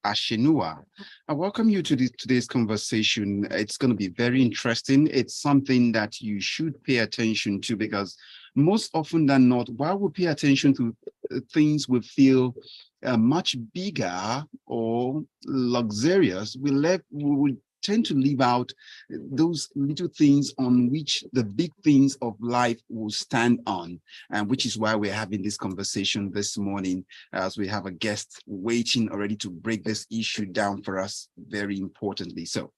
Atsenuwa. I welcome you to today's conversation. It's going to be very interesting. It's something that you should pay attention to because most often than not, while we pay attention to things we feel much bigger or luxurious, we would tend to leave out those little things on which the big things of life will stand on, and which is why we're having this conversation this morning, as we have a guest waiting already to break this issue down for us very importantly. So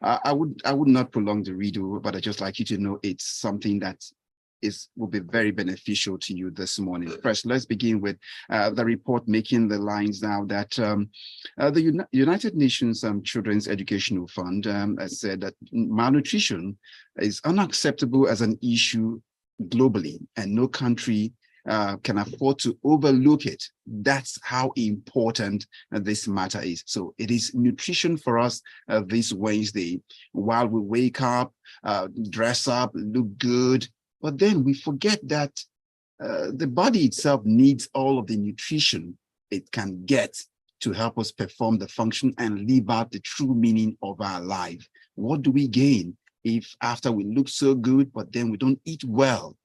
I would not prolong the redo, but I'd just like you to know it's something that will be very beneficial to you this morning. First, let's begin with the report making the lines now that the United Nations Children's Educational Fund has said that malnutrition is unacceptable as an issue globally, and no country can afford to overlook it. That's how important this matter is. So it is nutrition for us this Wednesday. While we wake up, dress up, look good, but then we forget that the body itself needs all of the nutrition it can get to help us perform the function and live out the true meaning of our life. What do we gain if after we look so good, but then we don't eat well,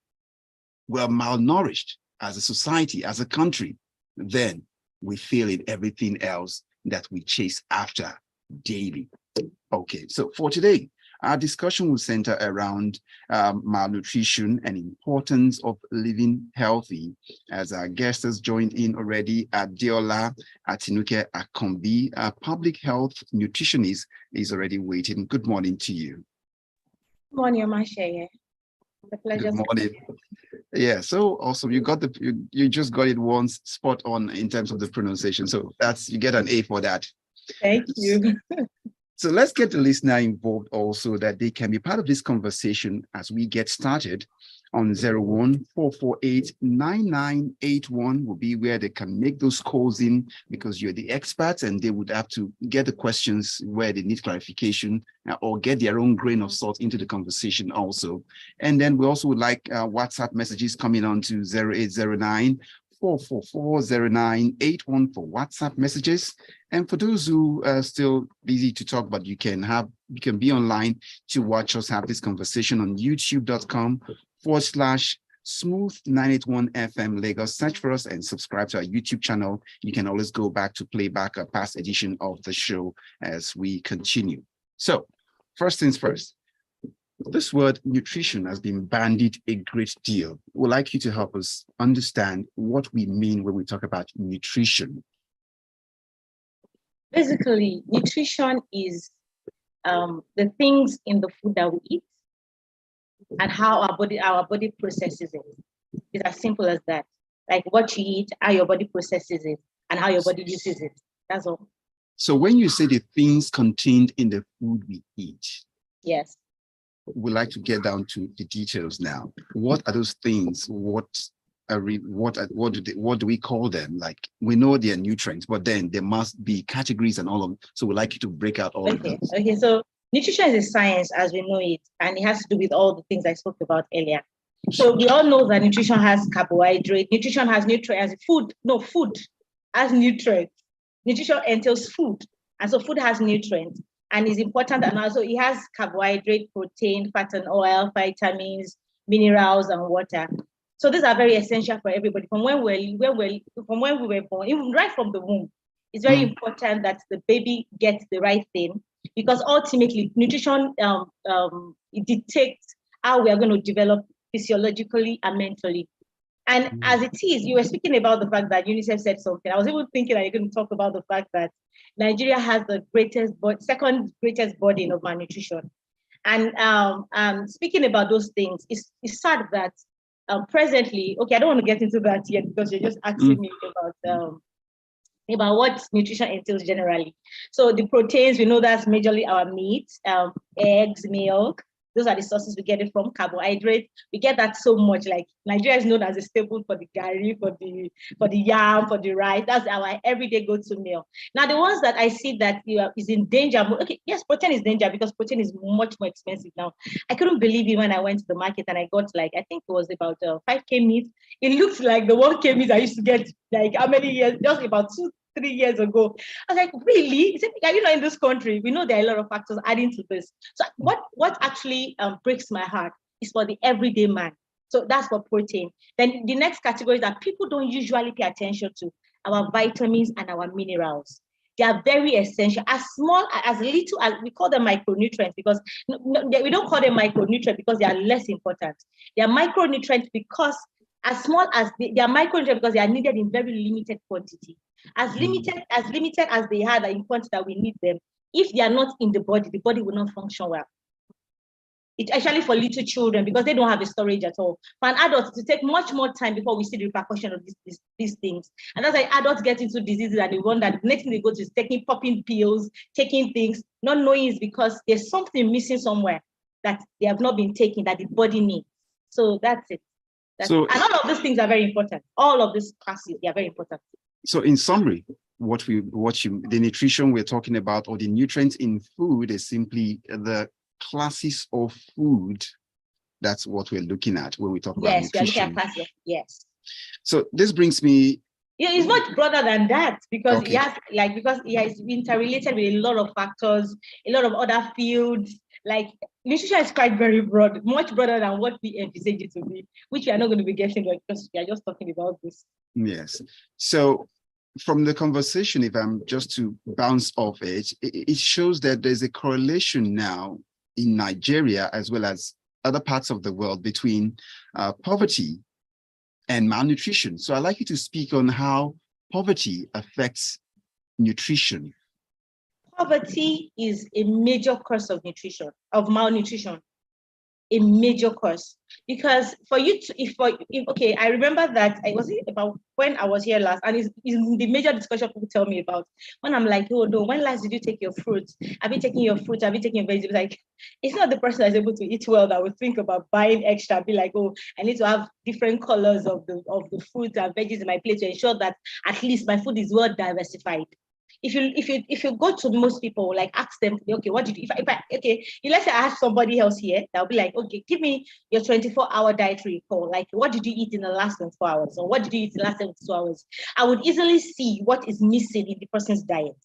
we're malnourished as a society, as a country, then we fail in everything else that we chase after daily. Okay, so for today, our discussion will center around malnutrition and importance of living healthy. As our guest has joined in already, Adeola, Atinuke, Akanbi, a public health nutritionist, is already waiting. Good morning to you. Good morning, Omatseye. The pleasure. Good morning. Yeah, so awesome. You just got it once spot on in terms of the pronunciation. So you get an A for that. Thank you. So let's get the listener involved also, that they can be part of this conversation as we get started. On 014489981 will be where they can make those calls in, because you're the experts and they would have to get the questions where they need clarification or get their own grain of salt into the conversation also. And then we also would like WhatsApp messages coming on to 0809-444-0981 for WhatsApp messages. And for those who are still busy to talk, but you can be online to watch us have this conversation on youtube.com/smooth981 FM Lagos. Search for us and subscribe to our YouTube channel. You can always go back to play back a past edition of the show as we continue. So first things first, this word nutrition has been bandied a great deal. We'd like you to help us understand what we mean when we talk about nutrition. Basically, nutrition is the things in the food that we eat and how our body processes it. It's as simple as that. Like what you eat, how your body processes it, and how your body uses it. That's all. So when you say the things contained in the food we eat, yes, we'd like to get down to the details now. What are those things? What do we call them? Like, we know they are nutrients, but then there must be categories and all of them. So we'd like you to break out all of those. Okay, so nutrition is a science as we know it, and it has to do with all the things I spoke about earlier. So we all know that nutrition has carbohydrate, nutrition has nutrients, food has nutrients. Nutrition entails food, and so food has nutrients. And it's important, and also it has carbohydrate, protein, fat and oil, vitamins, minerals, and water. So these are very essential for everybody. From when we were born, even right from the womb, it's very important that the baby gets the right thing, because ultimately nutrition it dictates how we are going to develop physiologically and mentally. And as it is, you were speaking about the fact that UNICEF said something. I was even thinking that you're going to talk about the fact that Nigeria has the second greatest burden of malnutrition. And speaking about those things, it's sad that presently, okay, I don't want to get into that yet because you're just asking me about what nutrition entails generally. So the proteins, we know that's majorly our meat, eggs, milk. Those are the sources we get it from. Carbohydrates, we get that so much. Like Nigeria is known as a staple for the gari, for the yam, for the rice. That's our everyday go-to meal. Now, the ones that I see that is in danger. Okay, yes, protein is danger because protein is much more expensive now. I couldn't believe it when I went to the market and I got I think it was about 5K meat. It looks like the 1K meat I used to get how many years? Just about 3 years ago. I was like, really? He said, are you not in this country? We know there are a lot of factors adding to this. So what actually breaks my heart is for the everyday man. So that's for protein. Then the next category that people don't usually pay attention to, our vitamins and our minerals. They are very essential, as small, as little as we call them micronutrients, because we don't call them micronutrients because they are less important. They are micronutrients because as small as they are micronutrients because they are needed in very limited quantity. As limited as they are in quantity that we need them, if they are not in the body will not function well. It's actually for little children because they don't have a storage at all. For an adult, to take much more time before we see the repercussion of these things. And that's why adults get into diseases and they wonder, the next thing they go to is popping pills, taking things, not knowing is because there's something missing somewhere that they have not been taking, that the body needs. So that's it. And all of these things are very important. All of these classes, they are very important. So in summary, the nutrition we're talking about, or the nutrients in food, is simply the classes of food. That's what we're looking at when we talk about nutrition. Yes. So this brings me. Yeah, it's much broader than that because it has interrelated with a lot of factors, a lot of other fields. Like nutrition is quite very broad, much broader than what we envisage it to be, which we are not going to be getting because we are just talking about this. Yes. So from the conversation, if I'm just to bounce off it shows that there's a correlation now in Nigeria as well as other parts of the world between poverty and malnutrition. So I'd like you to speak on how poverty affects nutrition. Poverty is a major cause of malnutrition, a major cause. Because for you to, I remember that I was about when I was here last, and it's the major discussion people tell me about. When I'm like, oh no, when last did you take your fruits? Have you taken your fruits? Have you taken your vegetables? Like, it's not the person that's able to eat well that would think about buying extra, be like, oh, I need to have different colors of the fruits and veggies in my plate to ensure that at least my food is well diversified. If you go to most people, like ask them, okay, what did you, let's say I ask somebody else here, they'll be like, okay, give me your 24-hour dietary call. Like, what did you eat in the last 24 hours? Or what did you eat in the last 72 hours? I would easily see what is missing in the person's diet.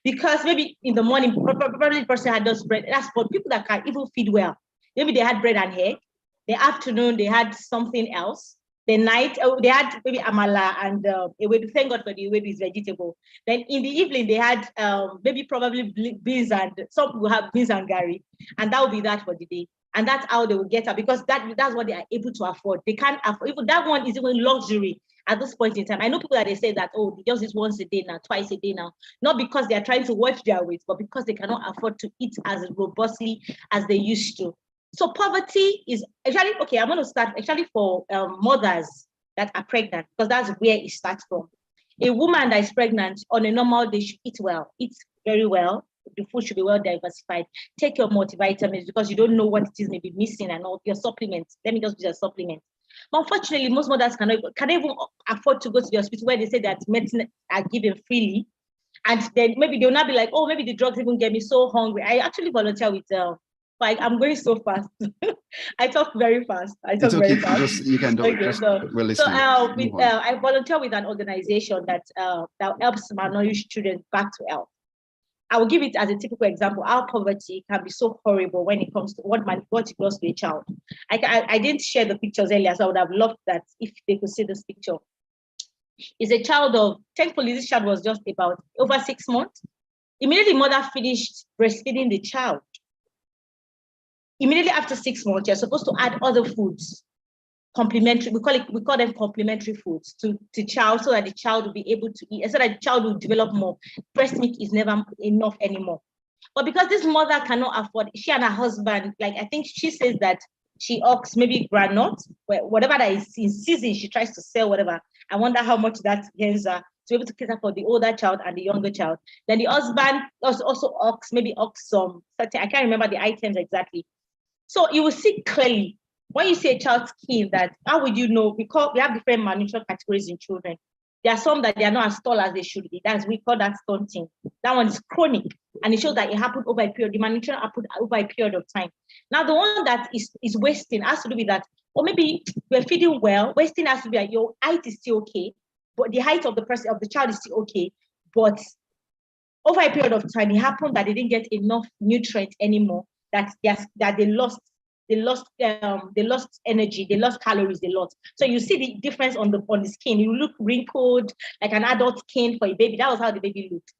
Because maybe in the morning, probably the person had just bread. That's for people that can even feed well. Maybe they had bread and egg. The afternoon, they had something else. The night, they had maybe amala and ewedu. Thank God for the ewedu is vegetable. Then in the evening, they had maybe probably beans, and some people have beans and gari, and that will be that for the day. And that's how they will get up, because that's what they are able to afford. They can't afford, even that one is even luxury at this point in time. I know people that they say that, oh, they just eat once a day now, twice a day now, not because they are trying to watch their weight, but because they cannot afford to eat as robustly as they used to. So poverty is actually, okay, I'm going to start actually for mothers that are pregnant, because that's where it starts from. A woman that is pregnant on a normal day should eat well, eat very well. The food should be well diversified. Take your multivitamins, because you don't know what it is may be missing, and all your supplements. Let me just use a supplement. But unfortunately, most mothers cannot even afford to go to the hospital where they say that medicine are given freely. And then maybe they'll not be like, oh, maybe the drugs even get me so hungry. I actually volunteer with like, I'm going so fast. I talk very fast. Very fast. You can do it. I volunteer with an organization that helps malnourished children back to health. I will give it as a typical example. How poverty can be so horrible when it comes to what it does to a child. I didn't share the pictures earlier, so I would have loved that if they could see this picture. It's a child of, thankfully, this child was just about over 6 months. Immediately, mother finished breastfeeding the child. Immediately after 6 months, you're supposed to add other foods, complementary. We call them complementary foods to child, so that the child will be able to eat, so that the child will develop more. Breast milk is never enough anymore. But because this mother cannot afford, she and her husband, like, I think she says that she ox maybe granite, whatever that is in season, she tries to sell whatever. I wonder how much that gains her to be able to cater for the older child and the younger child. Then the husband also maybe ox some certain, I can't remember the items exactly. So you will see clearly when you see a child's skin that, how would you know? We have different malnutrition categories in children. There are some that they are not as tall as they should be. We call that stunting. That one is chronic, and it shows that it happened over a period. The malnutrition happened over a period of time. Now, the one that is wasting has to do with that, or maybe we're feeding well. Wasting has to be like your height is still okay, but the height of the child is still okay, But over a period of time, it happened that they didn't get enough nutrients anymore, that they lost energy, they lost calories, they lost. So you see the difference on the skin. You look wrinkled, like an adult skin for a baby. That was how the baby looked.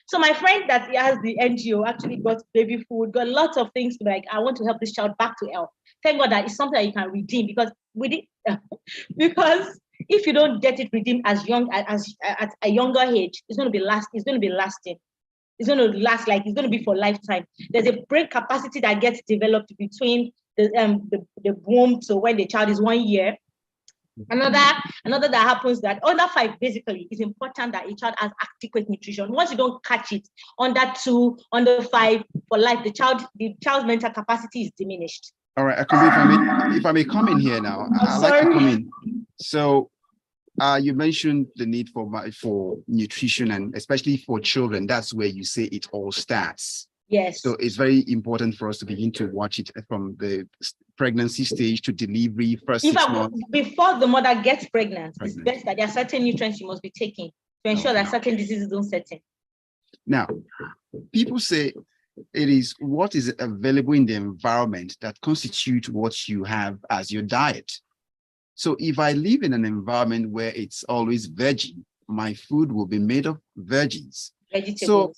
So my friend that has the NGO actually got baby food, got lots of things like, I want to help this child back to health. Thank God that it's something that you can redeem, because because if you don't get it redeemed as at a younger age, it's going to be lasting. It's going to last, like it's going to be for lifetime. There's a brain capacity that gets developed between the womb to when the child is 1 year. Another that happens, that under 5, basically, it's important that a child has adequate nutrition. Once you don't catch it under 2, under 5, for life, the child's mental capacity is diminished. All right, Akanbi, if I may come in here now, I'd like to come in. So you mentioned the need for nutrition, and especially for children. That's where you say it all starts. Yes. So it's very important for us to begin to watch it from the pregnancy stage to delivery, first 6 months. Before the mother gets pregnant, it's best that there are certain nutrients you must be taking to ensure that certain diseases don't set in. Now, people say it is what is available in the environment that constitutes what you have as your diet. So if I live in an environment where it's always veggie, my food will be made of veggies. Vegetables. So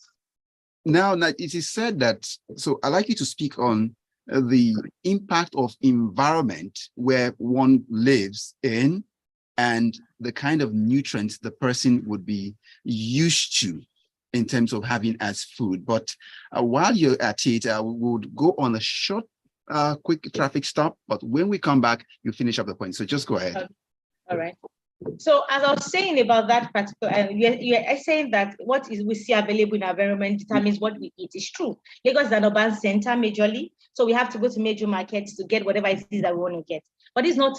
now it is said that, so I'd like you to speak on the impact of environment where one lives in and the kind of nutrients the person would be used to in terms of having as food. But while you're at it, we would go on a short, quick traffic stop. But when we come back, you finish up the point. So just go ahead. All right. So as I was saying about that particular, you're saying that what we see available in our environment determines what we eat. It's true. Lagos is an urban center majorly, so we have to go to major markets to get whatever it is that we want to get. But it's not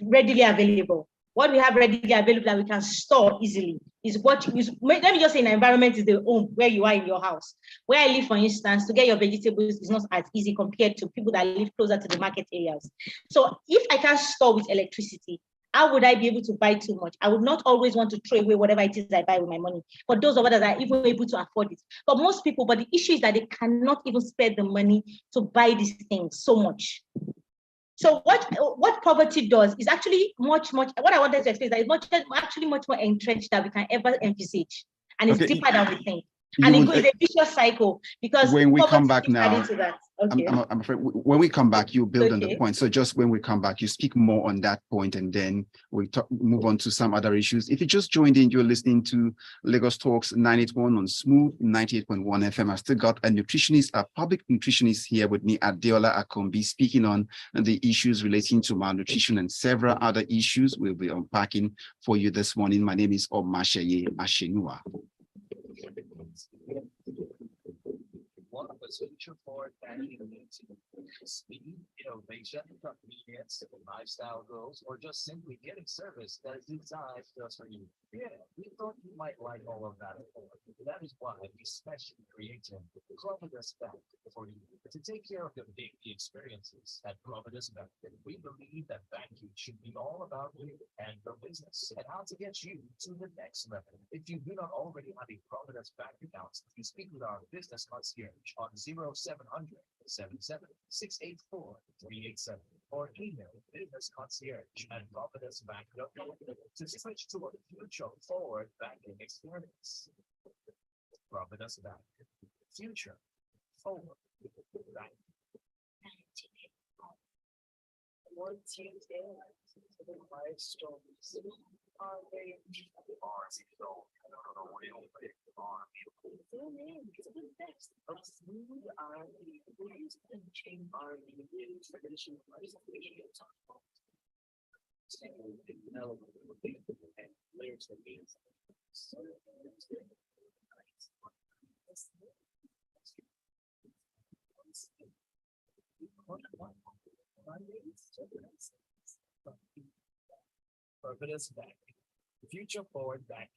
readily available. What we have readily available that we can store easily is what you, let me just say, an environment is the home where you are in your house. Where I live, for instance, to get your vegetables is not as easy compared to people that live closer to the market areas. So if I can store with electricity, how would I be able to buy too much? I would not always want to throw away whatever it is I buy with my money. For those of us that are even able to afford it. But most people, but the issue is that they cannot even spare the money to buy these things so much. So what poverty does is actually what I wanted to explain is that it's actually much more entrenched than we can ever envisage. And it's deeper than we think. And it's a vicious cycle, because when we come back now, to that. Okay. I'm afraid when we come back, you build on the point. So just when we come back, you speak more on that point, and then we move on to some other issues. If you just joined in, you're listening to Lagos Talks 981 on Smooth 98.1 FM. I've still got a nutritionist, a public nutritionist here with me, Adeola Akanbi, speaking on the issues relating to malnutrition and several other issues we'll be unpacking for you this morning. My name is Omatseye Atsenuwa. One of the solutions for planning needs speed, innovation, convenience, lifestyle goals, or just simply getting service that is designed just for you. Yeah, we thought you might like all of that. That is why we specially created Providence Bank for you to take care of your daily experiences. At Providence Bank, we believe that banking should be all about you and your business and how to get you to the next level. If you do not already have a Providence Bank account, you speak with our business concierge on 0700 77 684 387 or email businessconcierge@providencebank.com to switch to a future forward banking experience. Providence Bank, future forward banking. Once you get to the milestones, are they bars? So I don't know what you'll pick on. It's a good text of smooth R&B, blues and chain R&B, traditional radio talk. And lyrics that means so Providence Bank, future forward bank.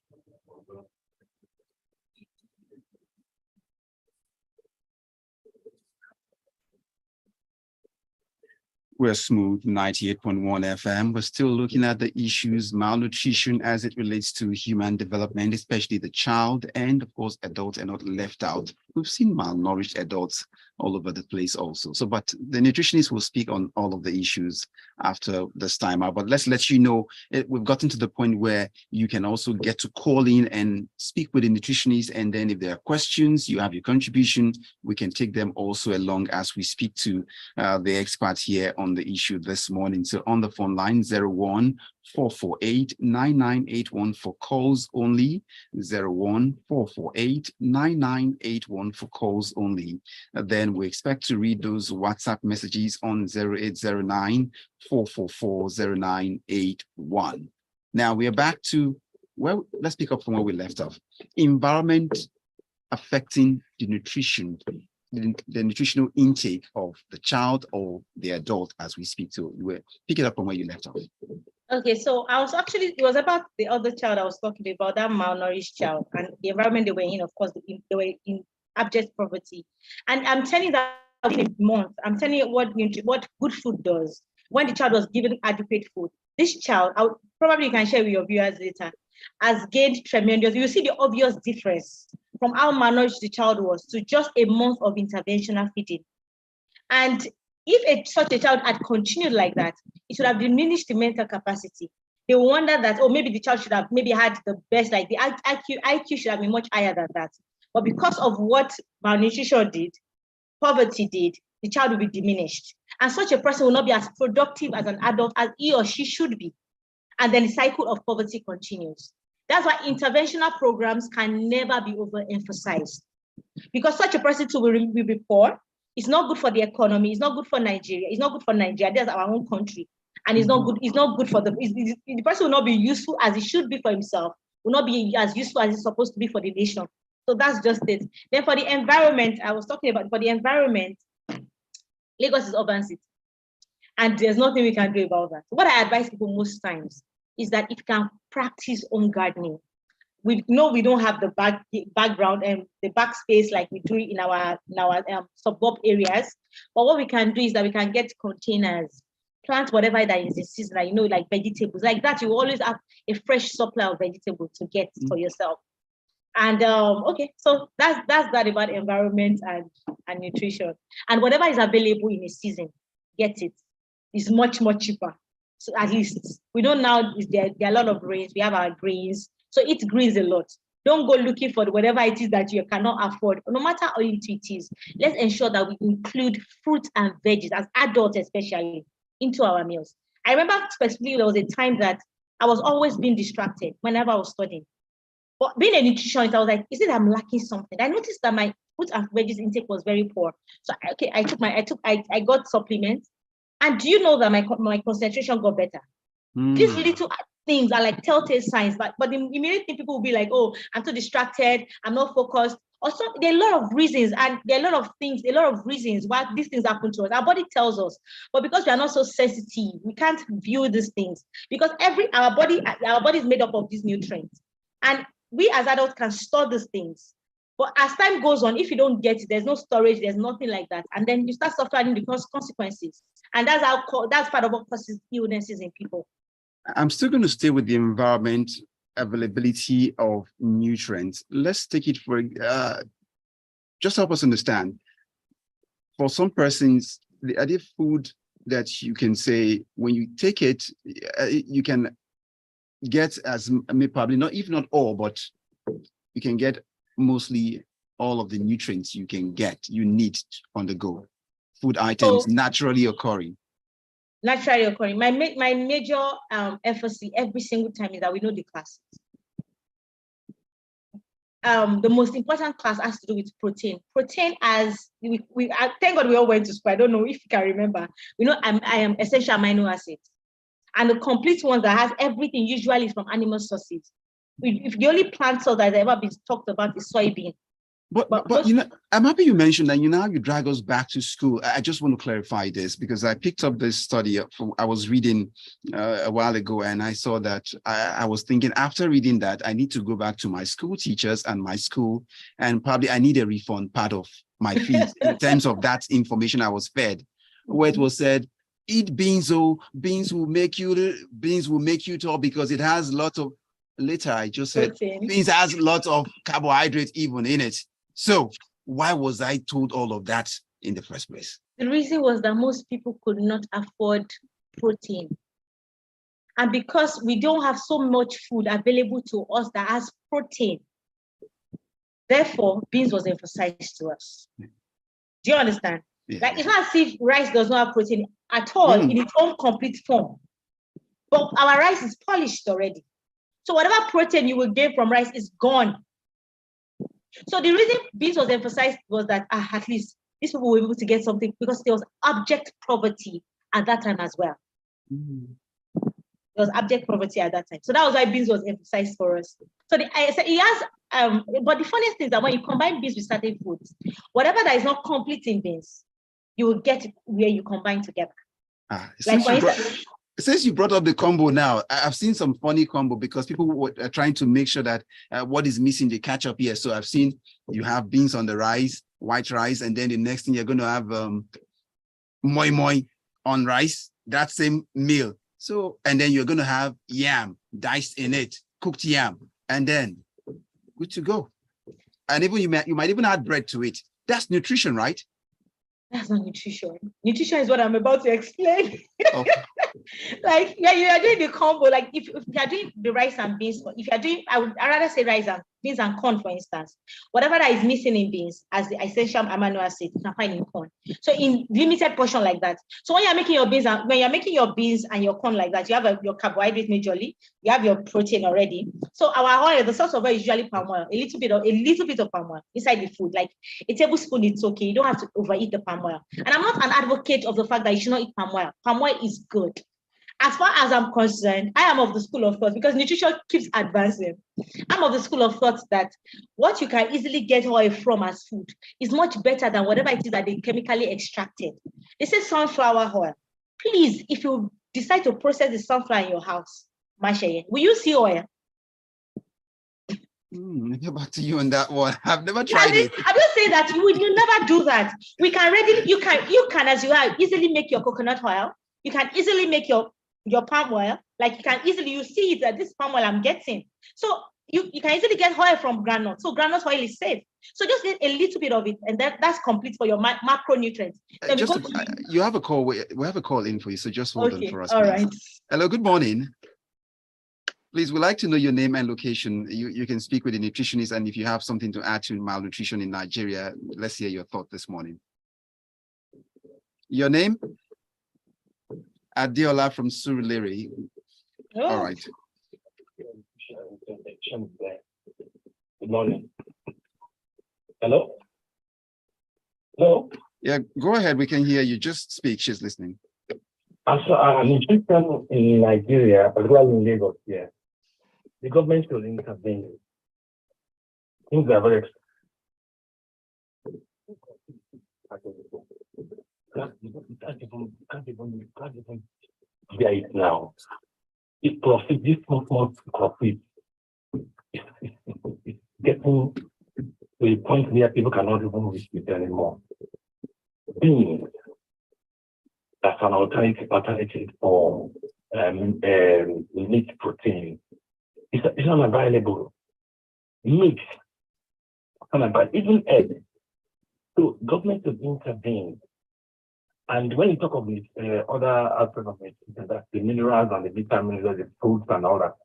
We're smooth 98.1 FM. We're still looking at the issues, malnutrition as it relates to human development, especially the child, and of course, adults are not left out. We've seen malnourished adults all over the place also. So, but the nutritionist will speak on all of the issues after this time out. But let's let you know, we've gotten to the point where you can also get to call in and speak with the nutritionist. And then if there are questions, you have your contribution, we can take them also along as we speak to the expert here on the issue this morning. So on the phone line, 01-448-9981 for calls only, 01-448-9981 for calls only. Then we expect to read those WhatsApp messages on 0809-444-0981. Now we are back to, well, let's pick up from where we left off. Environment affecting the nutrition, the nutritional intake of the child or the adult as we speak. So we'll pick it up from where you left off. Okay, so it was about the other child I was talking about, that malnourished child, and the environment they were in. Of course, they were in abject poverty. And I'm telling you that in a month, I'm telling you what good food does. When the child was given adequate food, this child, probably you can share with your viewers later, has gained tremendous. You see the obvious difference from how malnourished the child was to just a month of interventional feeding. And if such a child had continued like that, it should have diminished the mental capacity. They wonder that, oh, maybe the child should have maybe had the best, like the IQ should have been much higher than that. But because of what malnutrition did, poverty did, the child will be diminished. And such a person will not be as productive as an adult as he or she should be. And then the cycle of poverty continues. That's why interventional programs can never be overemphasized. Because such a person too will be poor. It's not good for the economy. It's not good for Nigeria. It's not good for Nigeria. That's our own country. And it's not good. It's not good for the person will not be useful as he should be for himself. Will not be as useful as it's supposed to be for the nation. So that's just it. Then for the environment, I was talking about, for the environment, Lagos is urban city. And there's nothing we can do about that. What I advise people most times is that if you can practice home gardening, we know we don't have the background and the backspace like we do in our suburb areas. But what we can do is that we can get containers, plant whatever that is in season, like vegetables. Like that, you always have a fresh supply of vegetables to get for yourself. And okay, so that's that about environment and nutrition. And whatever is available in a season, get it. It's much, much cheaper. So at least we know now there are a lot of grains. We have our grains. So eat greens a lot. Don't go looking for whatever it is that you cannot afford. No matter how little it is, let's ensure that we include fruit and veggies, as adults especially, into our meals. I remember specifically there was a time that I was always being distracted whenever I was studying. But being a nutritionist, I was like, is it I'm lacking something? I noticed that my fruit and veggies intake was very poor. So I got supplements. And do you know that my concentration got better? These little things are like telltale signs, but immediately people will be like, oh, I'm too distracted, I'm not focused. Also, there are a lot of reasons, and there are a lot of reasons why these things happen to us. Our body tells us, but because we are not so sensitive, we can't view these things because our body is made up of these nutrients. And we as adults can store these things. But as time goes on, if you don't get it, there's no storage, there's nothing like that. And then you start suffering the consequences. And that's part of what causes illnesses in people. I'm still going to stay with the environment availability of nutrients. Let's take it for, just help us understand. For some persons, the idea of food that you can say, when you take it, you can get probably not, if not all, but you can get mostly all of the nutrients you need on the go. Food items naturally occurring. Naturally occurring. My major emphasis every single time is that we know the classes. The most important class has to do with protein. Protein, as we thank God we all went to school. I don't know if you can remember. We know I am essential amino acids, and the complete one that has everything usually is from animal sources. If the only plant source that has ever been talked about is soybean. But I'm happy you mentioned that. You drag us back to school. I just want to clarify this because I picked up this study I was reading a while ago, and I saw that I was thinking after reading that I need to go back to my school teachers and my school, and probably I need a refund part of my fees in terms of that information I was fed, where it was said eat beans. Oh, beans will make you tall because it has lots of. Later, I just said Protein. beans has lots of carbohydrates even in it. So why was I told all of that in the first place? The reason was that most people could not afford protein. And because we don't have so much food available to us that has protein, therefore, beans was emphasized to us. Do you understand? Yeah. Like, it's not as if rice does not have protein at all in its own complete form. But our rice is polished already. So whatever protein you will gain from rice is gone. So the reason beans was emphasized was that at least these people were able to get something because there was abject poverty at that time as well. There was abject poverty at that time. So that was why beans was emphasized for us. So it has, but the funniest thing is that when you combine beans with certain foods, whatever that is not complete in beans, you will get it where you combine together. Since you brought up the combo now, I've seen some funny combo because people are trying to make sure that what is missing, they catch up here. So I've seen you have beans on the rice, white rice, and then the next thing you're going to have moi moi on rice, that same meal. So, and then you're going to have yam diced in it, cooked yam, and then good to go. And even you might even add bread to it. That's nutrition, right? That's not nutrition. Nutrition is what I'm about to explain. Okay. Like, yeah, you are doing the combo. Like, if you are doing the rice and beans, if you are doing, I'd rather say rice and beans and corn, for instance. Whatever that is missing in beans, as the essential amino acid, you can find in corn. So in limited portion like that. So when you're making your beans and your corn like that, you have your carbohydrate majorly, you have your protein already. So our oil, the source of oil is usually palm oil, a little bit of palm oil inside the food. Like a tablespoon, it's okay. You don't have to overeat the palm oil. And I'm not an advocate of the fact that you should not eat palm oil. Palm oil is good. As far as I'm concerned, I am of the school of thought, because nutrition keeps advancing. I'm of the school of thought that what you can easily get oil from as food is much better than whatever it is that they chemically extracted. They say sunflower oil. Please, if you decide to process the sunflower in your house, Mashaye, will you see oil? Get back to you on that one. I've never tried it. I'm just saying that you will never do that. We can readily, you can as you are, easily make your coconut oil. You can easily make your palm oil. Like you see it that this palm oil I'm getting. So you can easily get oil from groundnut. So groundnut oil is safe. So just get a little bit of it, and that's complete for your macronutrients. You have a call. We have a call in for you, so just hold on for us. All please. Right. Hello, good morning. Please, we'd like to know your name and location. You can speak with the nutritionist, and if you have something to add to malnutrition in Nigeria, let's hear your thought this morning. Your name? Adeola from Surulere. Oh. All right. Good morning. Hello? Hello? Yeah, go ahead. We can hear you. Just speak. She's listening. Nutrition in Nigeria, particularly in Lagos, yeah. The government should intervene. Things are very can't even bear it now. It profit, this small profit is getting to a point where people cannot even reach it anymore. Beans, that's an alternative for meat protein. It's unavailable. Meat, unavailable. Even eggs. So government should intervene. And when you talk of this other aspects of it, that's the minerals and the vitamins, the fruits and all that,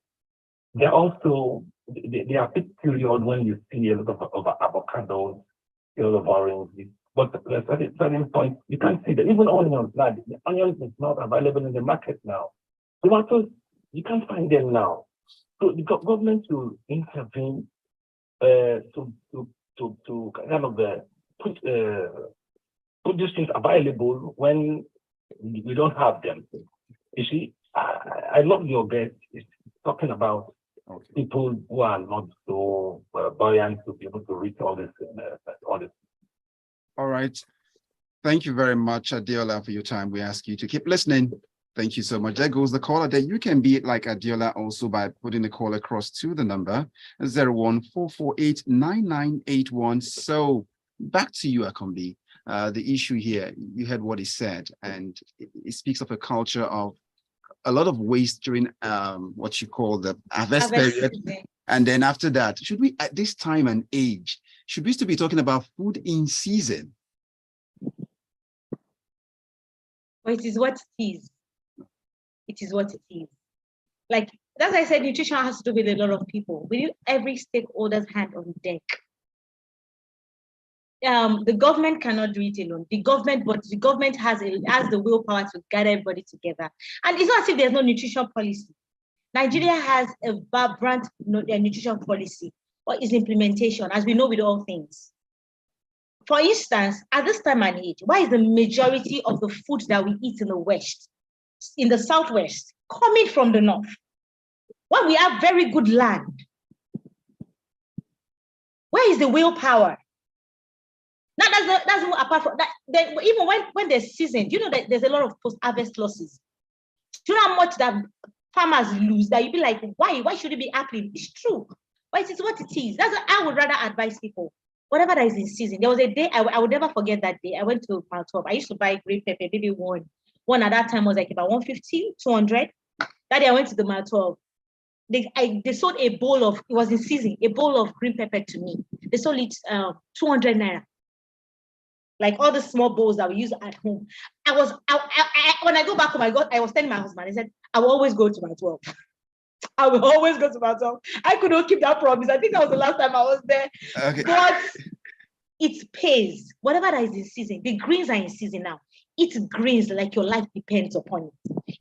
they're also, they are peak period when you see a lot of avocados, a lot of oranges. But at a certain point, you can't see that. Even onions, now, the onions is not available in the market now. Tomatoes, you can't find them now. So the government should intervene to kind of put these things available when we don't have them. You see, I love your guest. It's talking about people who are not so buoyant to be able to reach all this. All right. Thank you very much, Adeola, for your time. We ask you to keep listening. Thank you so much. There goes the caller. That you can be like Adeola also by putting the call across to the number 014489981. So back to you, Akanbi. the issue here, you heard what he said, and it speaks of a culture of a lot of waste during what you call the harvest period. And then after that, should we, at this time and age, should we still be talking about food in season? Well, it is what it is. It is what it is. Like, as I said, nutrition has to do with a lot of people. We need every stakeholder's hand on deck. The government cannot do it alone. But the government has the willpower to gather everybody together. And it's not as if there's no nutrition policy. Nigeria has a vibrant nutrition policy, but its implementation, as we know with all things. For instance, at this time and age, why is the majority of the food that we eat in the West, in the Southwest, coming from the North? Well, we have very good land. Where is the willpower? Now, that's more apart from that. Then even when there's season, you know that there's a lot of post-harvest losses. Do you know how much that farmers lose? That you'd be like, why should it be happening? It's true, but it is what it is. That's what I would rather advise people. Whatever that is in season. There was a day I would never forget that day. I went to Mount 12. I used to buy green pepper, maybe one. One at that time was like about 150, 200. That day I went to the Mount 12. They sold a bowl of, it was in season, a bowl of green pepper to me. They sold it 200 naira. Like all the small bowls that we use at home. When I go back home, I was telling my husband, I said, I will always go to my 12. I will always go to my 12. I could not keep that promise. I think that was the last time I was there. Okay. But it pays. Whatever that is in season, the greens are in season now. Eat greens like your life depends upon it.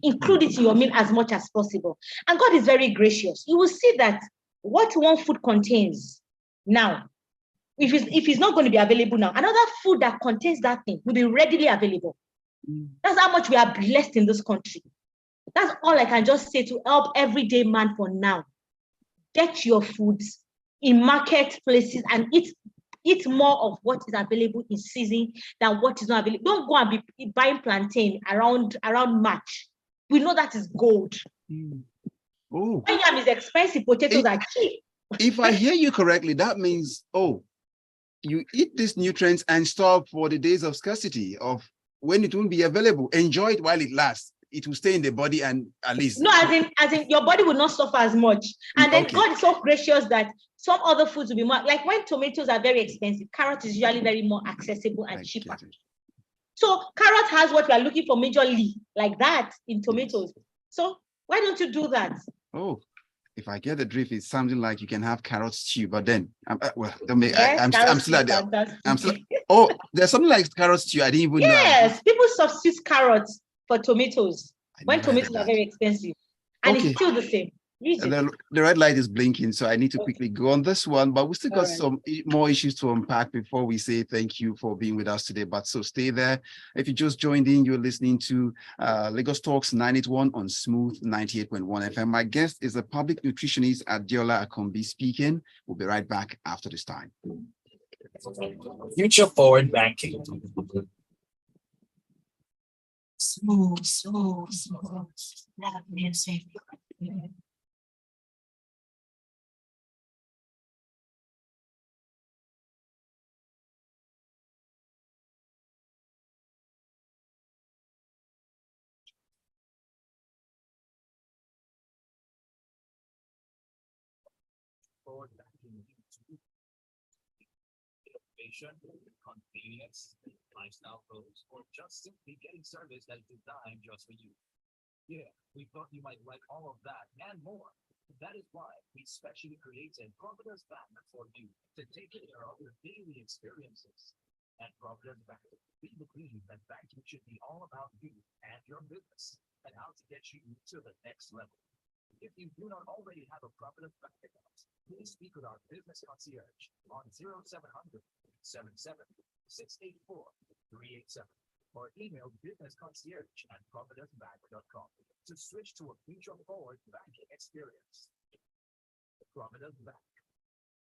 Include it in your meal as much as possible. And God is very gracious. You will see that what one food contains now, if it's not going to be available now, another food that contains that thing will be readily available. That's how much we are blessed in this country. That's all I can just say to help everyday man for now. Get your foods in marketplaces and eat more of what is available in season than what is not available. Don't go and be buying plantain around March. We know that is gold. Oh, yam is expensive, potatoes are cheap. If I hear you correctly, that means, you eat these nutrients and store for the days of scarcity, of when it won't be available. Enjoy it while it lasts. It will stay in the body and at least. No, as in your body will not suffer as much. And then God is so gracious that some other foods will be more, like when tomatoes are very expensive, carrot is usually very more accessible and cheaper. So carrot has what we are looking for majorly, like that in tomatoes. Yes. So why don't you do that? Oh, if I get the drift, it's something like you can have carrot stew, but then there's something like carrot stew. I didn't even know. Yes, people substitute carrots for tomatoes when tomatoes are very expensive, and it's still the same. The red light is blinking, so I need to quickly go on this one, but we still got some more issues to unpack before we say thank you for being with us today. But so stay there. If you just joined in, you're listening to Lagos Talks 981 on Smooth 98.1 FM. My guest is a public nutritionist, Adeola Akanbi, speaking. We'll be right back after this time. Future forward banking. Smooth. Love music. Forward banking innovation, convenience, lifestyle goals, or just simply getting service that is designed just for you. Yeah, we thought you might like all of that and more. That is why we specially created Providence Bank for you to take care of your daily experiences. At Providence Bank, we believe that banking should be all about you and your business and how to get you to the next level. If you do not already have a Providence Bank account, please speak with our business concierge on 0700 77 684 387 or email businessconcierge@providencebank.com to switch to a future forward banking experience. Providence Bank,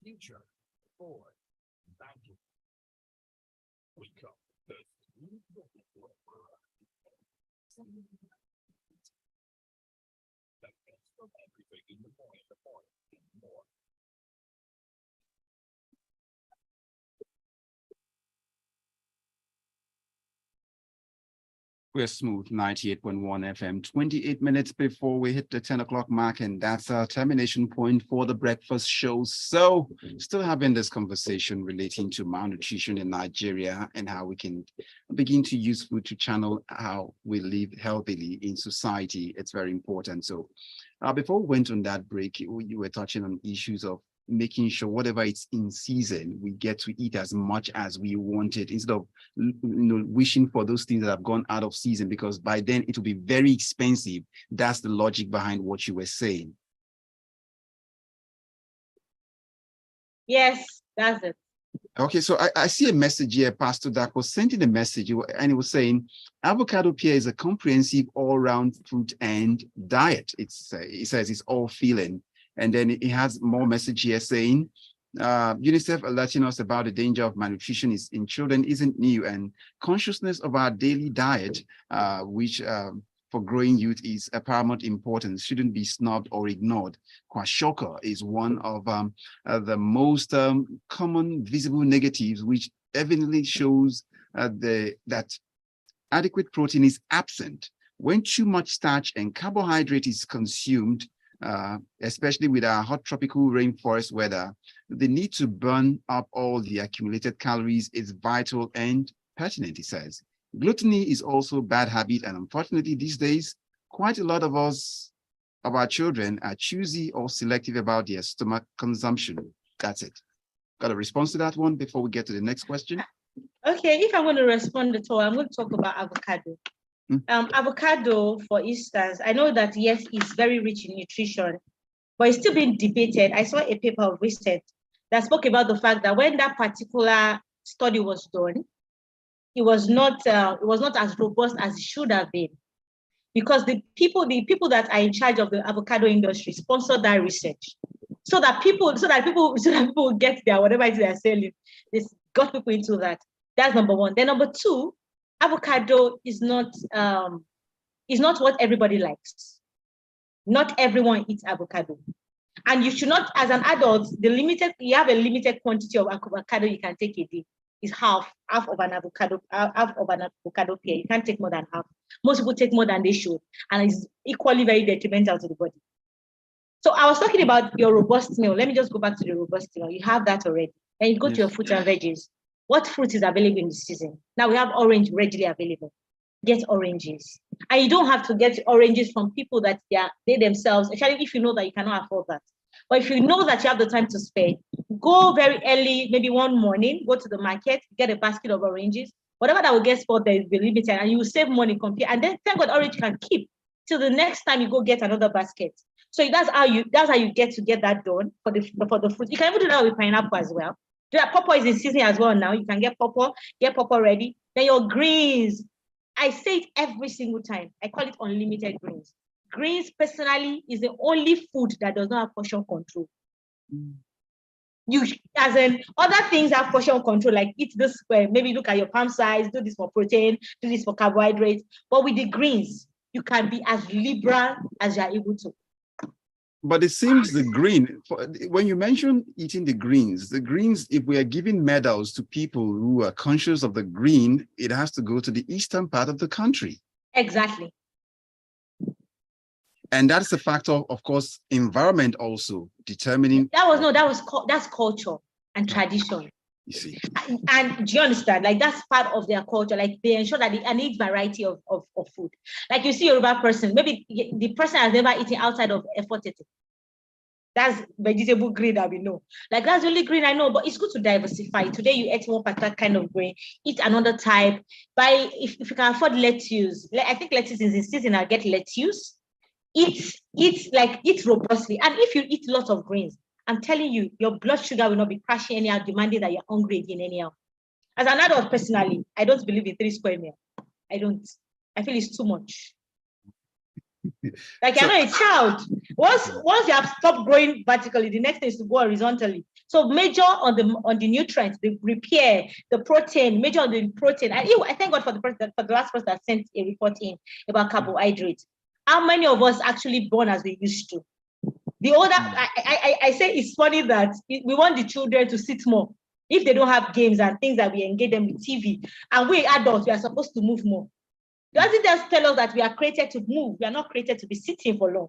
future forward banking. We come everything in the morning and more. We're smooth 98.1 FM, 28 minutes before we hit the 10 o'clock mark, and that's our termination point for the breakfast show. So, still having this conversation relating to malnutrition in Nigeria and how we can begin to use food to channel how we live healthily in society. It's very important. So, before we went on that break, you were touching on issues of making sure whatever it's in season, we get to eat as much as we wanted instead of wishing for those things that have gone out of season, because by then it will be very expensive. That's the logic behind what you were saying. Yes, that's it. Okay, so I see a message here. Pastor Dak was sending a message, and he was saying avocado pear is a comprehensive all-round fruit and diet. It says it's all filling. And then it has more message here saying, UNICEF alerting us about the danger of malnutrition in children isn't new, and consciousness of our daily diet, which for growing youth is a paramount importance, shouldn't be snubbed or ignored. Kwashiorkor is one of the most common visible negatives, which evidently shows that adequate protein is absent. When too much starch and carbohydrate is consumed, especially with our hot tropical rainforest weather, the need to burn up all the accumulated calories is vital and pertinent, he says. Gluttony is also a bad habit, and unfortunately these days, quite a lot of our children are choosy or selective about their stomach consumption. That's it. Got a response to that one before we get to the next question? Okay, if I'm going to respond at all, I'm going to talk about avocado. Avocado, for instance, I know that yes, it's very rich in nutrition, but it's still being debated. I saw a paper of research that spoke about the fact that when that particular study was done, it was not as robust as it should have been, because the people that are in charge of the avocado industry sponsored that research, so that people get their whatever it is they're selling. This got people into that. That's number one. Then number two, avocado is not what everybody likes. Not everyone eats avocado. And you should not, as an adult, you have a limited quantity of avocado you can take a day. Is half of an avocado pear. You can't take more than half. Most people take more than they should, and it's equally very detrimental to the body. So I was talking about your robust meal. Let me just go back to the robust meal. You have that already. And you go to your fruits and veggies. What fruit is available in the season? Now we have orange readily available. Get oranges. And you don't have to get oranges from people that they themselves, especially if you know that you cannot afford that. But if you know that you have the time to spare, go very early, maybe one morning, go to the market, get a basket of oranges. Whatever that will get spoiled, there will be limited, and you will save money compare. And then thank God orange can keep till the next time you go get another basket. So that's how you get that done for the fruit. You can even do that with pineapple as well. Pawpaw is in season as well now. You can get pawpaw ready. Then your greens. I say it every single time. I call it unlimited greens. Greens, personally, is the only food that does not have portion control. As in other things have portion control, like eat this, maybe look at your palm size, do this for protein, do this for carbohydrates. But with the greens, you can be as liberal as you are able to. But it seems when you mention eating the greens, if we are giving medals to people who are conscious of the green, it has to go to the eastern part of the country. Exactly. And that's a factor, of course, environment also determining. That's culture and tradition. You see. And do you understand? Like that's part of their culture. Like they ensure that they need variety of food. Like you see a Yoruba person, maybe the person has never eaten outside of Efotete. That's vegetable green that we know. Like that's the only green I know, but it's good to diversify. Today you eat one particular kind of grain, eat another type. If you can afford lettuce, I think lettuce is in season, I'll get lettuce. Eat robustly. And if you eat lots of greens, I'm telling you, your blood sugar will not be crashing anyhow, demanding that you're hungry again anyhow. As an adult, personally, I don't believe in 3 square meals. I don't. I feel it's too much. Like, I know a child, once you have stopped growing vertically, the next thing is to go horizontally. So major on the nutrients, the repair, the protein, major on the protein. I thank God for the last person that sent a report in about carbohydrates. How many of us actually born as we used to? The older, I say it's funny that we want the children to sit more. If they don't have games and things that we engage them with TV, and we adults, we are supposed to move more. Doesn't just tell us that we are created to move. We are not created to be sitting for long.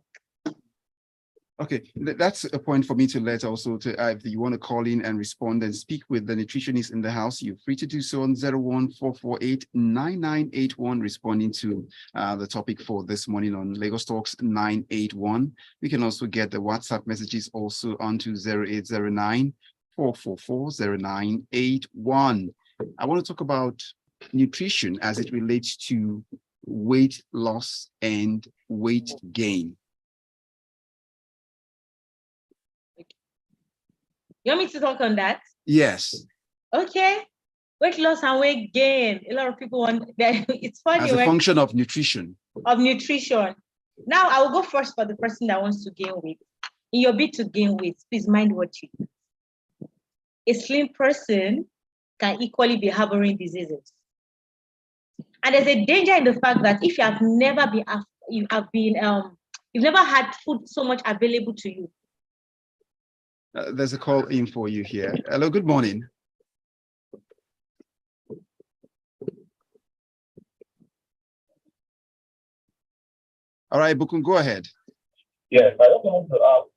Okay, that's a point for me to let also to if you want to call in and respond and speak with the nutritionist in the house, you're free to do so on 014489981, responding to the topic for this morning on Lagos Talks 981. We can also get the WhatsApp messages also onto 0809-444-0981. I want to talk about nutrition as it relates to weight loss and weight gain. You want me to talk on that? Yes. Okay. Weight loss and weight gain. A lot of people want that. It's funny. As a function of nutrition. Of nutrition. Now I will go first for the person that wants to gain weight. In your bid to gain weight, please mind what you eat. A slim person can equally be harboring diseases. And there's a danger in the fact that if you have never been, you've never had food so much available to you. There's a call in for you here. Hello, good morning. All right, Bukun, go ahead. Yes, I also want to ask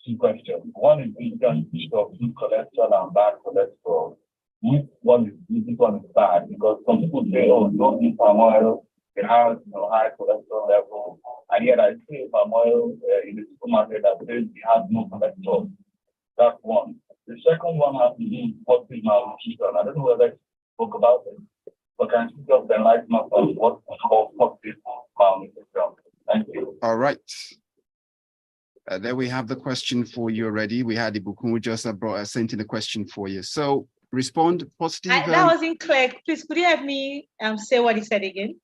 two questions. One is in terms of good cholesterol and bad cholesterol. Which one is bad? Because some people say, oh, don't eat palm oil, it has high cholesterol level. And yet I see palm oil in the supermarket that says it has no cholesterol. That's one. The second one has to do with positive malnutrition. I don't know whether you spoke about it, but can you just enlighten us on what we call positive malnutrition? Thank you. All right. There we have the question for you already. We had Ibukun who just sent in a question for you. So respond positive. That wasn't clear. Please, could you have me say what he said again?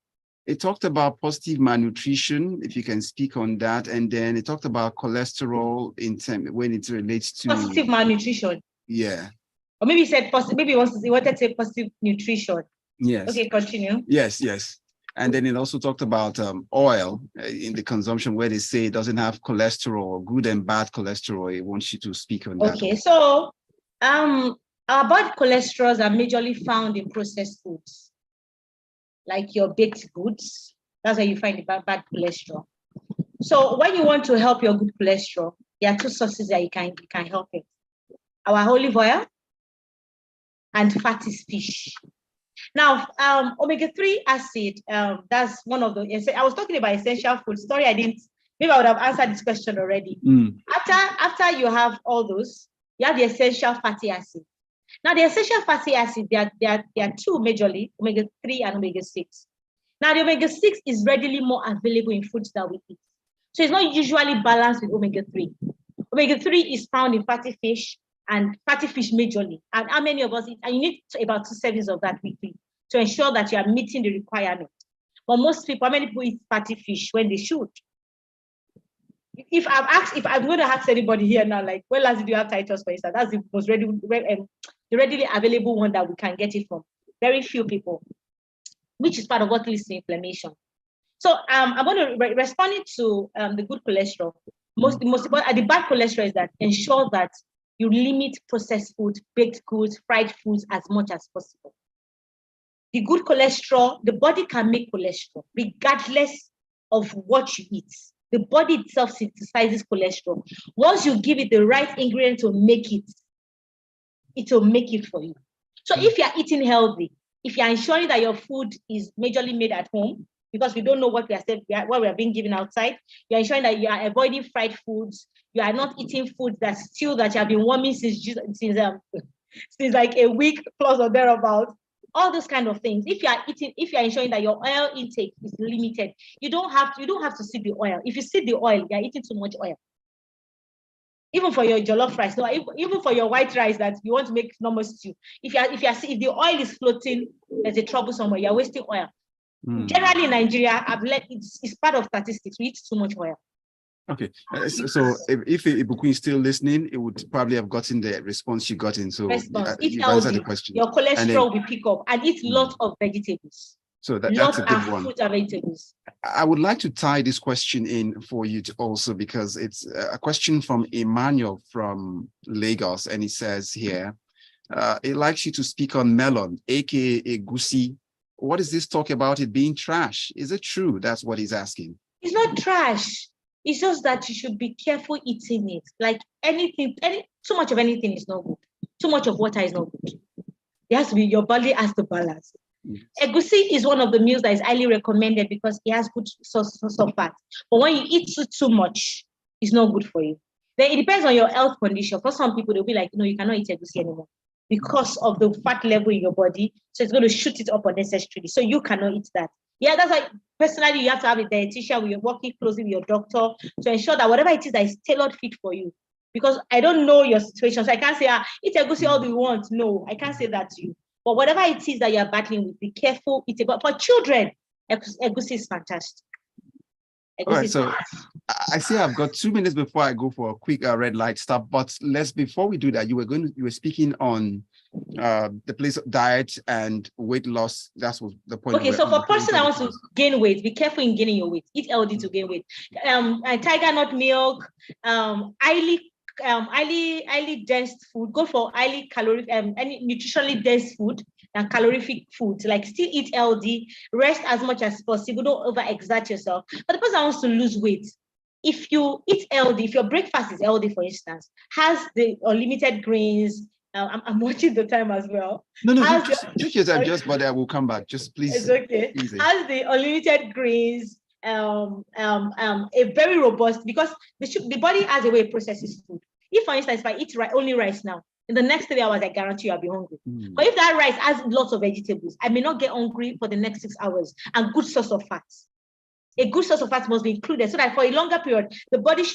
It talked about positive malnutrition, if you can speak on that. And then it talked about cholesterol in term when it relates to positive malnutrition. Yeah. Or maybe he said positive, maybe he wanted to say positive nutrition. Yes. Okay, continue. Yes. And then it also talked about oil in the consumption where they say it doesn't have cholesterol, good and bad cholesterol. I want you to speak on that. Okay, so our bad cholesterols are majorly found in processed foods, like your baked goods. That's where you find the bad cholesterol. So when you want to help your good cholesterol, there are two sources that you can help it. Our olive oil and fatty fish. Now, omega-3 acid, that's one of the, I was talking about essential food. Sorry, maybe I would have answered this question already. After you have all those, you have the essential fatty acid. Now, the essential fatty acid, there are two majorly, omega-3 and omega-6. Now, the omega-6 is readily more available in foods that we eat. So it's not usually balanced with omega-3. Omega-3 is found in fatty fish and fatty fish majorly. And how many of us eat? And you need about 2 servings of that weekly to ensure that you are meeting the requirement. But most people, how many people eat fatty fish when they should? If I'm going to ask anybody here now, like, when last did you have Titus, for instance? That's the most readily available one that we can get it from. Very few people, which is part of what leads to inflammation. So I'm going to respond to the good cholesterol. The most important, the bad cholesterol is that ensure that you limit processed food, baked goods, fried foods as much as possible. The good cholesterol, the body can make cholesterol regardless of what you eat. The body itself synthesizes cholesterol. Once you give it the right ingredient to make it, it will make it for you. So if you're eating healthy, if you're ensuring that your food is majorly made at home, because we don't know what we are being given outside, you're ensuring that you are avoiding fried foods, you are not eating foods that you have been warming since like a week plus or thereabout. All those kind of things. If you are ensuring that your oil intake is limited, you don't have to see the oil. If you see the oil, you're eating too much oil. Even for your jollof rice, no, even for your white rice that you want to make normal stew, if the oil is floating, there's a trouble somewhere. You're wasting oil. Generally in Nigeria, it's part of statistics. We eat too much oil. Okay, so if Ibukun is still listening, it would probably have gotten the response you got in. So you've answered the question. Your cholesterol will pick up, and eat lots of vegetables. So that's a good one. Fruit and vegetables. I would like to tie this question in for you to also, because it's a question from Emmanuel from Lagos, and he says here, he'd likes you to speak on melon, aka egusi, what is this talk about it being trash? Is it true? That's what he's asking. It's not trash. It's just that you should be careful eating it. Like anything, too much of anything is not good. Too much of water is not good. It has to be, your body has to balance. Egusi is one of the meals that is highly recommended because it has good source of fat. But when you eat too much, it's not good for you. Then it depends on your health condition. For some people, they'll be like, no, you cannot eat egusi anymore because of the fat level in your body. So it's going to shoot it up unnecessarily. So you cannot eat that. Yeah, that's why personally you have to have a dietitian where you're working closely with your doctor to ensure that whatever it is that is tailored fit for you. Because I don't know your situation. So I can't say, eat egusi all you want. No, I can't say that to you. But whatever it is that you're battling with, be careful. But for children, egusi is fantastic. All right, so I see I've got 2 minutes before I go for a quick red light stop. But before we do that, you were speaking on the place of diet and weight loss. That's what the point. Okay, so for person that wants to gain weight, be careful in gaining your weight. Eat healthy to gain weight. Tiger nut milk, highly dense food. Go for highly caloric, any nutritionally dense food and calorific food. Like still eat healthy, rest as much as possible. Don't overexert yourself. But the person that wants to lose weight, if you eat healthy, if your breakfast is healthy, for instance, has the unlimited grains. I'm watching the time as well. No, take your time, but I will come back. Just please. It's okay. Easy. Has the unlimited grains, a very robust, because the body has a way it processes food. If, for instance, if I eat only rice now, in the next 3 hours, I guarantee you I'll be hungry. But if that rice has lots of vegetables, I may not get hungry for the next 6 hours, and good source of fats. A good source of fat must be included so that for a longer period, the blood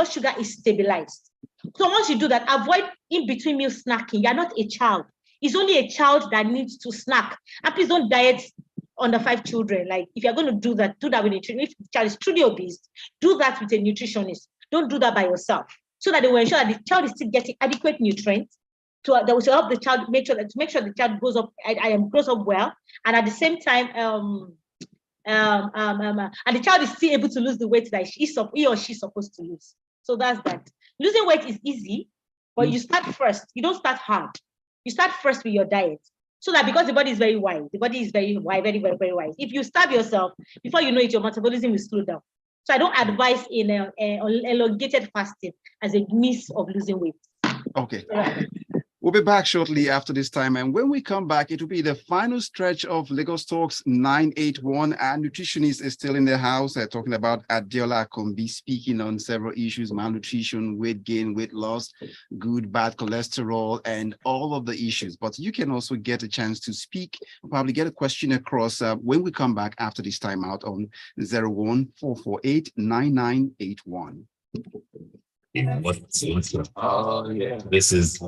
sugar is stabilized. So once you do that, avoid in between meal snacking. You're not a child. It's only a child that needs to snack. And please don't diet under 5 children. Like if you're going to do that with a nutritionist. If the child is truly obese, do that with a nutritionist. Don't do that by yourself. So that they will ensure that the child is still getting adequate nutrients that will help the child make sure the child grows up well, and at the same time and the child is still able to lose the weight that he or she is supposed to lose. So that's that. Losing weight is easy, but you start first. You don't start hard. You start first with your diet. So that because the body is very wide, very, very, very wide. If you starve yourself, before you know it, your metabolism will slow down. So I don't advise in elongated fasting as a means of losing weight. Okay. We'll be back shortly after this time. And when we come back, it will be the final stretch of Lagos Talks 981. Our nutritionist is still in the house talking about Adeola Akanbi, speaking on several issues: malnutrition, weight gain, weight loss, good, bad cholesterol, and all of the issues. But you can also get a chance to speak, probably get a question across when we come back after this time out on 014489981. Oh, yeah. This is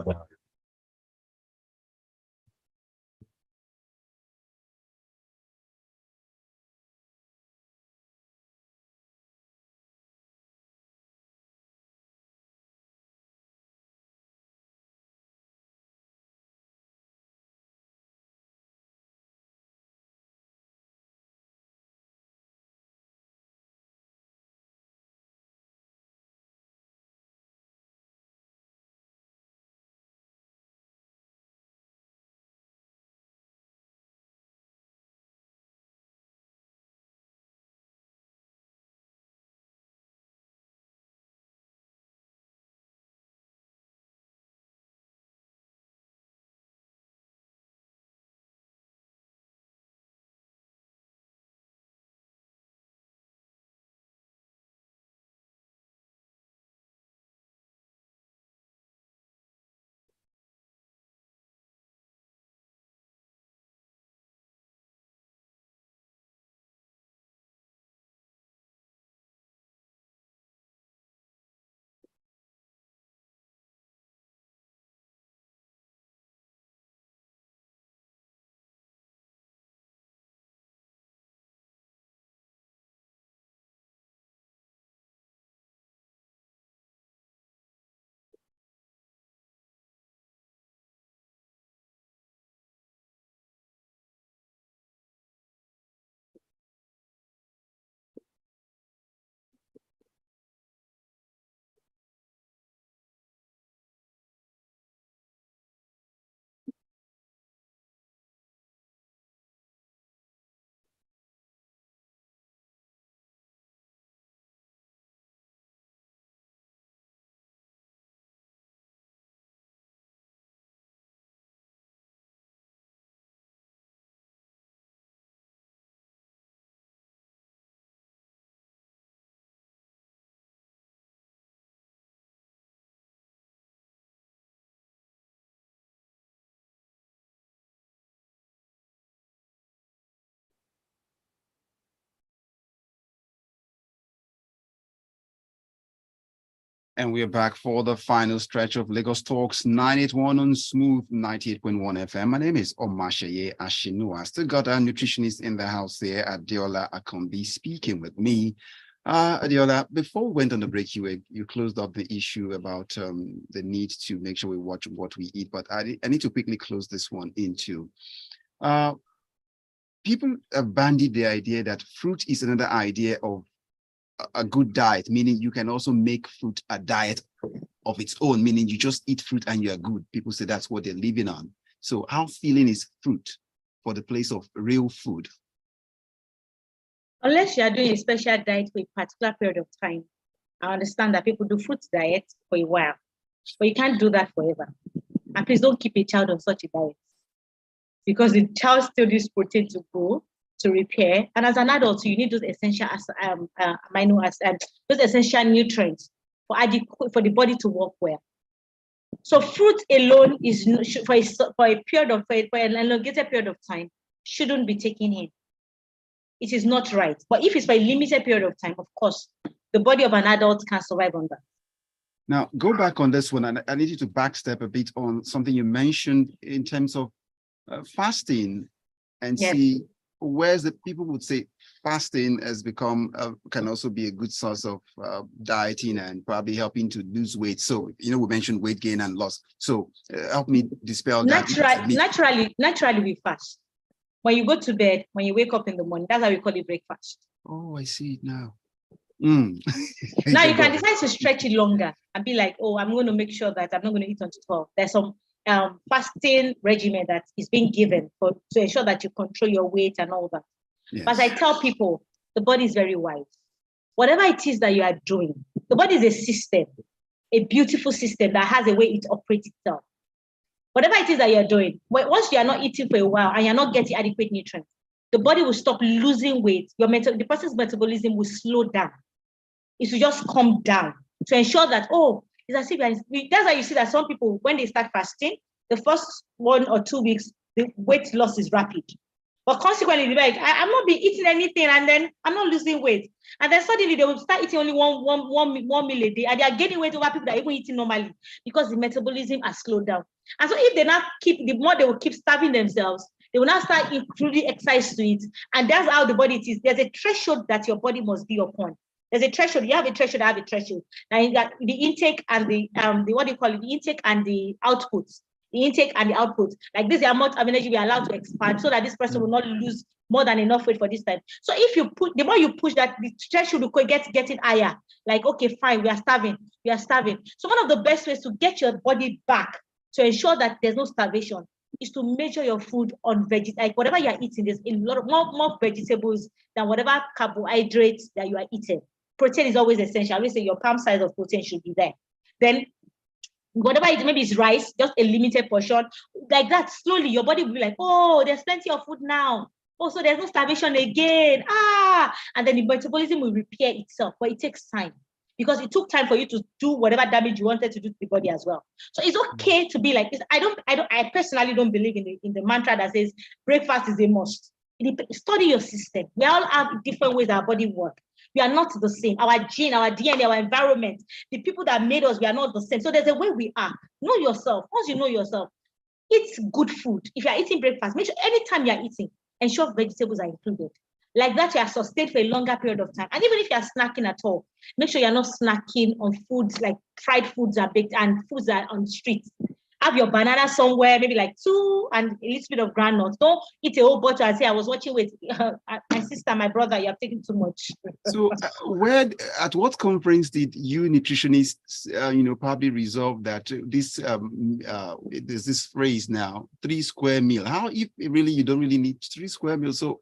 And we are back for the final stretch of Lagos Talks 981 on Smooth 98.1 FM. My name is Omatseye Atsenuwa. Still got our nutritionist in the house here, Adeola Akanbi, speaking with me. Adeola, before we went on the break, you closed up the issue about the need to make sure we watch what we eat. But I need to quickly close this one into. People have bandied the idea that fruit is another idea of a good diet, meaning you can also make fruit a diet of its own, meaning you just eat fruit and you're good. People say that's what they're living on. So how filling is fruit for the place of real food? Unless you are doing a special diet for a particular period of time, I understand that people do fruit diet for a while, but you can't do that forever. And please don't keep a child on such a diet, because the child still needs protein to grow, to repair, and as an adult, you need those essential amino acids, those essential nutrients for the body to work well. So fruit alone is for an elongated period of time shouldn't be taken in. It is not right. But if it's for a limited period of time, of course, the body of an adult can survive on that. Now, go back on this one, and I need you to backstep a bit on something you mentioned in terms of fasting, and yes. See whereas the people would say fasting has become can also be a good source of dieting and probably helping to lose weight. So, we mentioned weight gain and loss. So help me dispel that. Naturally, we fast. When you go to bed, when you wake up in the morning, that's how we call it breakfast. Oh, I see it now. Now you can decide to stretch it longer and be like, oh, I'm going to make sure that I'm not going to eat until 12. There's some fasting regimen that is being given to ensure that you control your weight and all that. Yes. But I tell people, the body is very wise. Whatever it is that you are doing, the body is a system, a beautiful system that has a way it operates itself. Whatever it is that you're doing, once you are not eating for a while and you're not getting adequate nutrients, the body will stop losing weight. The person's metabolism will slow down. It will just come down to ensure that, it's as if that's why you see that some people, when they start fasting, the first 1 or 2 weeks, the weight loss is rapid. But consequently, they're like, I'm not be eating anything, and then I'm not losing weight. And then suddenly they will start eating only one meal a day, and they are gaining weight over people that are even eating normally because the metabolism has slowed down. And so if they not the more they will keep starving themselves, they will now start including exercise to it. And that's how the body is. There's a threshold that your body must be upon. There's a threshold. You have a threshold, I have a threshold. Now you got the intake and the what do you call it? The intake and the outputs. The intake and the output. Like this is the amount of energy we are allowed to expand so that this person will not lose more than enough weight for this time. So if you put, the more you push that, the threshold will getting higher. Like, okay, fine, we are starving. So one of the best ways to get your body back to ensure that there's no starvation is to measure your food on like whatever you are eating. There's a lot of more vegetables than whatever carbohydrates that you are eating. Protein is always essential. I always say your palm size of protein should be there. Then whatever it maybe it's rice, just a limited portion. Like that, slowly your body will be like, oh, there's plenty of food now. Also, there's no starvation again. And then the metabolism will repair itself, but it takes time because it took time for you to do whatever damage you wanted to do to the body as well. So it's okay to be like this. I personally don't believe in the mantra that says breakfast is a must. Study your system. We all have different ways our body works. We are not the same. Our gene, our DNA, our environment, the people that made us, we are not the same. So there's a way we are. Know yourself. Once you know yourself, eat good food. If you are eating breakfast, make sure anytime you are eating, ensure vegetables are included. Like that, you are sustained for a longer period of time. And even if you are snacking at all, make sure you're not snacking on foods like fried foods are baked and foods that are on the streets. Have your banana somewhere, maybe like 2 and a little bit of granules. Don't eat a whole bottle and say, I was watching with my sister, my brother, you have taken too much. So at what conference did you nutritionists, probably resolve that there's this phrase now, 3 square meal? How if really you don't really need 3 square meals? So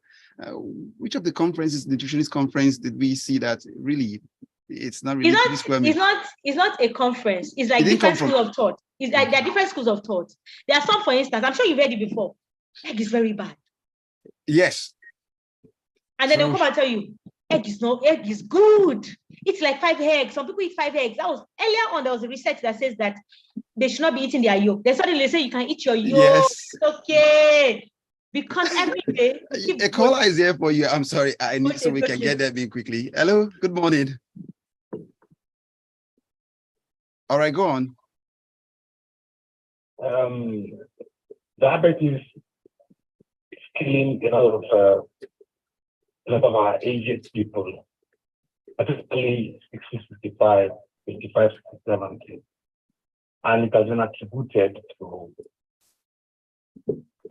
which of the conferences, nutritionist conference, did we see that really it's not really 3 square meals? It's not a conference. It's like different schools of thought. It's like there are different schools of thought. There are some, for instance, I'm sure you've read it before. Egg is very bad. Yes. And then they'll come and tell you, egg is good. It's like 5 eggs. Some people eat 5 eggs. That was earlier on. There was a research that says that they should not be eating their yolk. They suddenly say you can eat your yolk. Yes. It's okay. Because every day. A caller is here for you. I'm sorry. I need so we can get that in quickly. Hello. Good morning. All right, go on. Diabetes is killing a lot of our aged people, particularly 60, 65, 55, 70. And it has been attributed to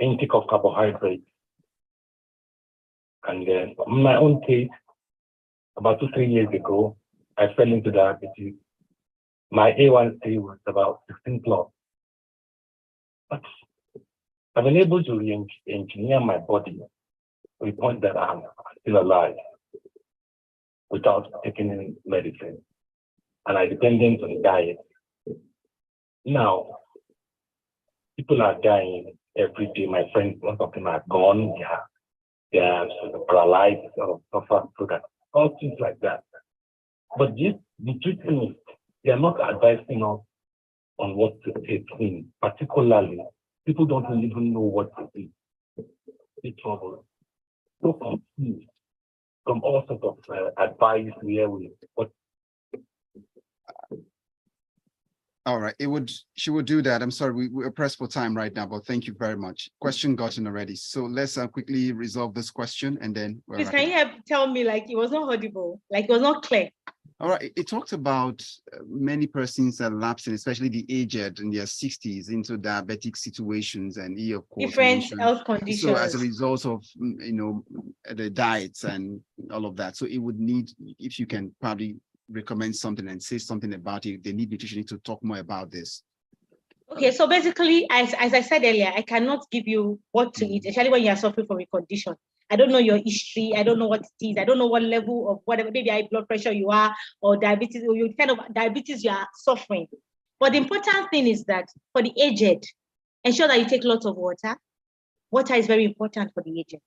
intake of carbohydrates. And in my own case, about 2-3 years ago, I fell into diabetes. My A1C was about 16 plus. But I've been able to re-engineer my body to the point that I'm still alive without taking any medicine. And I depended on diet. Now, people are dying every day. My friends, most of them are gone. They are sort of paralyzed or suffer through that, all things like that. But these nutritionists, they are not advising us on what to take in. Particularly, people don't even know what to eat. It's trouble. So confused from all sorts of advice what. All right, she would do that. I'm sorry, we're pressed for time right now, but thank you very much. Question gotten already. So let's quickly resolve this question and then. Please, can you tell me, like, it was not audible, like it was not clear? All right, it talked about many persons are lapsing, especially the aged in their 60s, into diabetic situations, and he, of course, different health conditions. So as a result of, the diets and all of that. So it would need, if you can probably recommend something and say something about it, they need nutritionists to talk more about this. Okay, so basically, as I said earlier, I cannot give you what to eat, especially when you are suffering from a condition. I don't know your history. I don't know what it is. I don't know what level of whatever, maybe high blood pressure you are, or diabetes, or you kind of diabetes you are suffering. But the important thing is that for the aged, ensure that you take lots of water. Water is very important for the aged.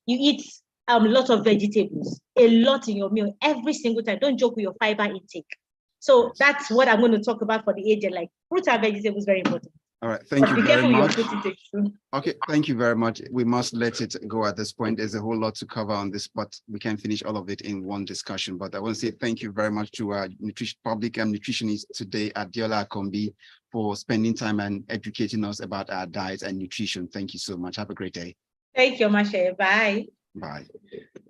You eat a lot of vegetables, a lot in your meal every single time. Don't joke with your fiber intake. So that's what I'm going to talk about for the aged, like fruit and vegetables, very important. All right, thank you very much. Your okay, thank you very much. We must let it go at this point. There's a whole lot to cover on this, but we can't finish all of it in one discussion. But I want to say thank you very much to our public nutritionist today, Adeola Akanbi, for spending time and educating us about our diet and nutrition. Thank you so much. Have a great day. Thank you, Mashe. Bye. Bye.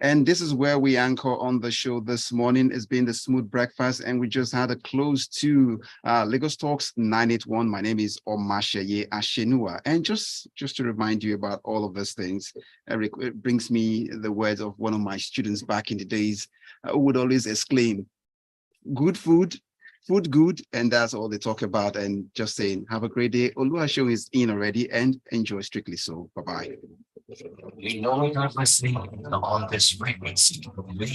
And this is where we anchor on the show this morning. It's been the Smooth Breakfast, and we just had a close to Lagos Talks 981. My name is Omatseye Atsenuwa. And just to remind you about all of these things, Eric, it brings me the words of one of my students back in the days who would always exclaim, good food, food good, and that's all they talk about. And just saying, have a great day. Olua show is in already, and enjoy Strictly So. Bye-bye. We know you're listening on this frequency.